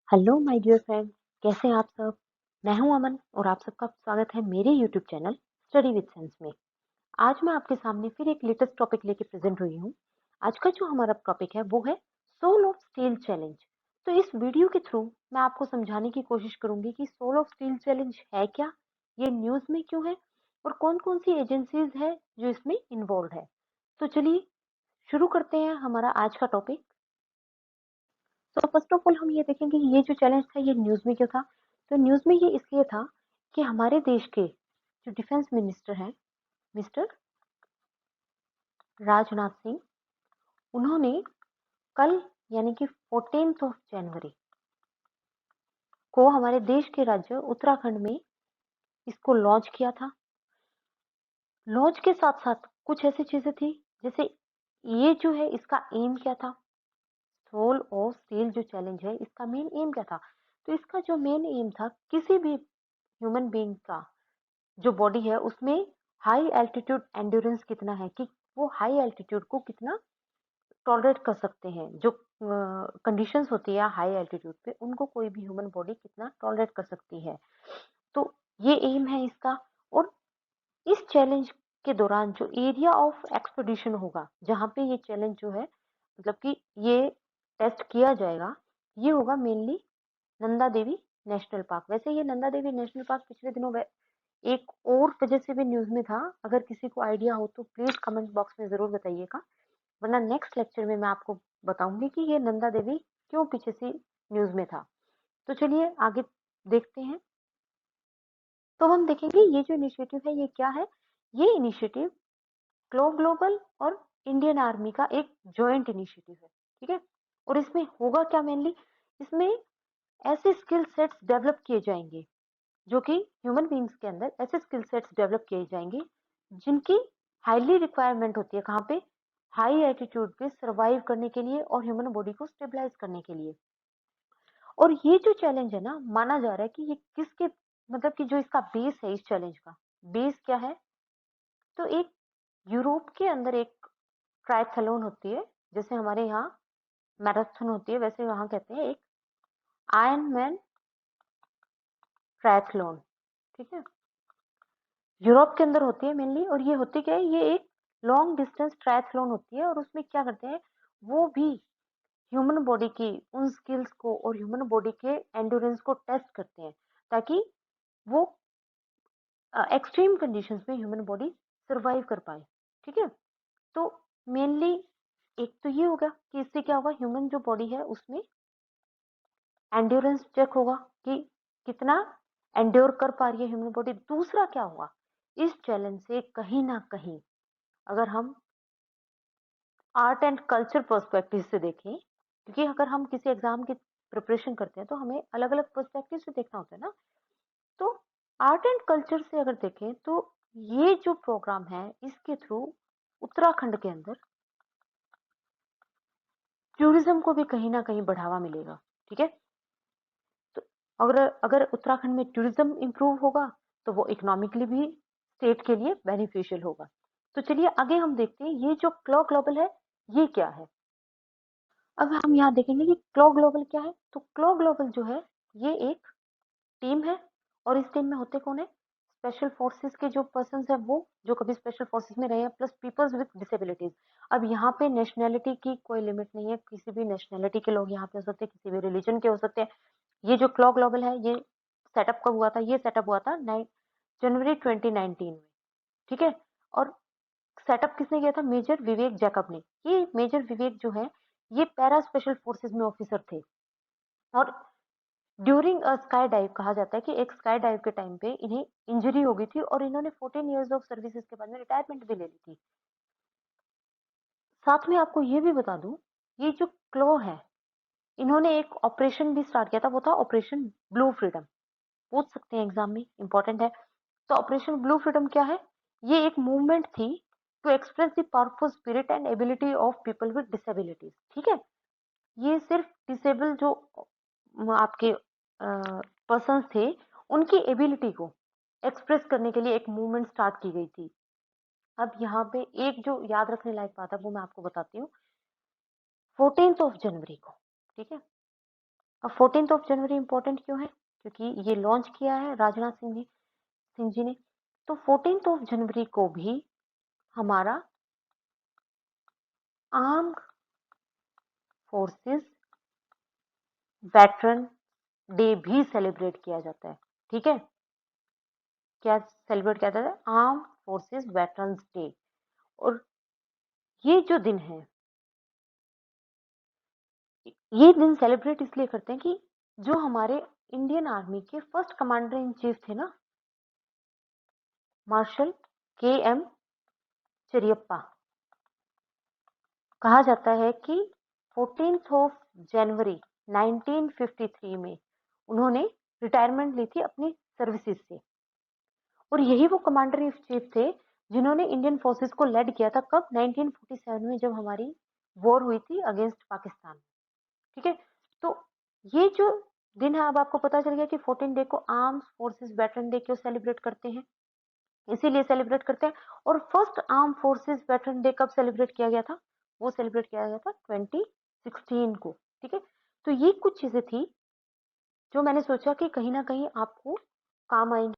Hello my dear friend, कैसे हैं आप सब। मैं हूं अमन और आप सबका स्वागत है मेरे YouTube channel study with sense में। आज मैं आपके सामने फिर एक लेटेस्ट टॉपिक लेके प्रेजेंट हुई हूं। आज का जो हमारा टॉपिक है वो है सोल ऑफ स्टील चैलेंज। तो इस वीडियो के थ्रू मैं आपको समझाने की कोशिश करूंगी कि सोल ऑफ स्टील चैलेंज है क्या, ये न्यूज में क्यों है और कौन कौन सी एजेंसीज है जो इसमें इन्वॉल्व है। तो चलिए शुरू करते हैं हमारा आज का टॉपिक। तो फर्स्ट ऑफ ऑल हम ये देखेंगे कि ये जो चैलेंज था ये न्यूज़ में क्यों था। तो न्यूज़ में ये इसलिए था कि हमारे देश के जो डिफेंस मिनिस्टर हैं, मिस्टर राजनाथ सिंह, उन्होंने कल यानी कि 14th ऑफ जनवरी को हमारे देश के राज्य उत्तराखंड में इसको लॉन्च किया था। लॉन्च के साथ साथ कुछ ऐसी चीजें थी, जैसे ये जो है इसका एम क्या था। सोल ऑफ स्टील जो चैलेंज है इसका मेन एम क्या था। तो इसका जो मेन एम था, किसी भी ह्यूमन बीइंग का जो बॉडी है उसमें हाई एल्टीट्यूड एंड्योरेंस कितना है, कि वो हाई एल्टीट्यूड को कितना टॉलरेट कर सकते हैं। जो कंडीशंस होती है हाई एल्टीट्यूड पे, उनको कोई भी ह्यूमन बॉडी कितना टॉलरेट कर सकती है। तो ये एम है इसका। और इस चैलेंज के दौरान जो एरिया ऑफ एक्सपेडिशन होगा, जहाँ पे ये चैलेंज जो है मतलब कि ये टेस्ट किया जाएगा, ये होगा mainly Nanda Devi national park. वैसे ये नंदा देवी नेशनल पार्क पिछले दिनों एक और वजह से भी न्यूज में था। अगर किसी को आइडिया हो तो प्लीज कमेंट बॉक्स में जरूर बताइएगा, वरना नेक्स्ट लेक्चर में मैं आपको बताऊंगी कि ये नंदा देवी क्यों पीछे से न्यूज में था। तो चलिए आगे देखते हैं। तो हम देखेंगे ये जो इनिशिएटिव है ये क्या है। ये इनिशिएटिव ग्लोबल और इंडियन आर्मी का एक जॉइंट इनिशिएटिव है, ठीक है। और इसमें होगा क्या मेनली, इसमें ऐसे स्किल सेट्स डेवलप किए जाएंगे, जो कि ह्यूमन बींग्स के अंदर ऐसे स्किल सेट्स डेवलप किए जाएंगे जिनकी हाईली रिक्वायरमेंट होती है, कहाँ पे, हाई एल्टीट्यूड पे सरवाइव करने के लिए और ह्यूमन बॉडी को स्टेबलाइज करने के लिए। और ये जो चैलेंज है ना, माना जा रहा है कि ये किसके मतलब कि जो इसका बेस है, इस चैलेंज का बेस क्या है। तो एक यूरोप के अंदर एक ट्रायथलॉन होती है, जैसे हमारे यहाँ मैराथन होती है, वैसे वहां कहते हैं एक आयरन मैन ट्रायथलॉन, ठीक है। यूरोप के अंदर होती है मेनली। और ये होती क्या है, ये एक लॉन्ग डिस्टेंस ट्रायथलॉन होती है। और उसमें क्या करते हैं, वो भी ह्यूमन बॉडी की उन स्किल्स को और ह्यूमन बॉडी के एंड्योरेंस को टेस्ट करते हैं, ताकि वो एक्सट्रीम कंडीशंस में ह्यूमन बॉडी सरवाइव कर पाए, ठीक है। तो मेनली एक तो ये होगा कि इससे क्या होगा, ह्यूमन जो बॉडी है उसमें एंड्योरेंस चेक होगा कि कितना एंड्योर कर पा रही है ह्यूमन बॉडी। दूसरा क्या होगा, इस चैलेंज से कहीं ना कहीं अगर हम आर्ट एंड कल्चर पर्सपेक्टिव से देखें, क्योंकि अगर हम किसी एग्जाम की प्रिपरेशन करते हैं तो हमें अलग अलग पर्सपेक्टिव से देखना होता है ना। तो आर्ट एंड कल्चर से अगर देखें तो ये जो प्रोग्राम है इसके थ्रू उत्तराखंड के अंदर टूरिज्म को भी कहीं ना कहीं बढ़ावा मिलेगा, ठीक है। तो अगर अगर उत्तराखंड में टूरिज्म इंप्रूव होगा तो वो इकोनॉमिकली भी स्टेट के लिए बेनिफिशियल होगा। तो चलिए आगे हम देखते हैं ये जो क्लो ग्लोबल है ये क्या है। अब हम यहाँ देखेंगे कि क्लो ग्लोबल क्या है। तो क्लो ग्लोबल जो है ये एक टीम है। और इस टीम में होते कौन है, स्पेशल फोर्सेस के जो पर्सन है, वो जो कभी स्पेशल फोर्सेस में रहे हैं, प्लस पीपल्स विद डिसेबिलिटीज। अब यहाँ पे नेशनैलिटी की कोई लिमिट नहीं है, किसी भी नेशनैलिटी के लोग यहाँ पे हो सकते हैं, किसी भी रिलीजन के हो सकते हैं। ये जो क्लॉ ग्लोबल है ये सेटअप कब हुआ था, ये सेटअप हुआ था 9 जनवरी 2019 में, ठीक है। और सेटअप किसने किया था, मेजर विवेक जैकब ने। ये मेजर विवेक जो है ये पैरा स्पेशल फोर्सेस में ऑफिसर थे। और ड्यूरिंग अ स्काई डाइव, कहा जाता है कि एक स्काई डाइव के टाइम पे इन्हें इंजरी हो गई थी और इन्होंने 14 इयर्स ऑफ सर्विसेज के बाद में रिटायरमेंट भी ले ली थी। साथ में आपको ये भी बता दूं, ये जो क्लो है इन्होंने एक ऑपरेशन भी स्टार्ट किया था, वो था ऑपरेशन ब्लू फ्रीडम। पूछ सकते हैं एग्जाम में, इंपॉर्टेंट है। तो ऑपरेशन ब्लू फ्रीडम क्या है, ये एक मूवमेंट थी to express the powerful spirit and ability of people with disabilities, ठीक है। ये सिर्फ डिसेबल जो आपके पर्सन थे उनकी एबिलिटी को एक्सप्रेस करने के लिए एक मूवमेंट स्टार्ट की गई थी। अब यहाँ पे एक जो याद रखने लायक बात है वो मैं आपको बताती हूँ। 14th ऑफ जनवरी को, ठीक है, अब 14th ऑफ जनवरी इंपॉर्टेंट क्यों है? क्योंकि ये लॉन्च किया है राजनाथ सिंह जी ने। तो 14th ऑफ जनवरी को भी हमारा आर्म फोर्सेस वेटरन डे भी सेलिब्रेट किया जाता है। ठीक है, क्या सेलिब्रेट किया जाता है? Arm forces veterans day. और ये जो दिन है, ये दिन सेलिब्रेट इसलिए करते हैं कि जो हमारे इंडियन आर्मी के फर्स्ट कमांडर इन चीफ थे ना, मार्शल KM चरियप्पा, कहा जाता है कि 14th ऑफ जनवरी 1953 में उन्होंने रिटायरमेंट ली थी अपनी सर्विसेज से। और यही वो कमांडर इन चीफ थे जिन्होंने इंडियन फोर्सेस को लेड किया था कब? 1947 में, जब हमारी वॉर हुई थी अगेंस्ट पाकिस्तान। ठीक है, तो ये जो दिन है, अब आपको पता चल गया कि 14 डे को आर्म्स फोर्सेस वेटरन डे क्यों सेलिब्रेट करते हैं। इसीलिए सेलिब्रेट करते हैं। और first arm forces veteran day कब सेलिब्रेट किया गया था? वो सेलिब्रेट किया गया था 2016 को। ठीक है, तो ये कुछ चीजें थी जो मैंने सोचा कि कहीं ना कहीं आपको काम आएंगी।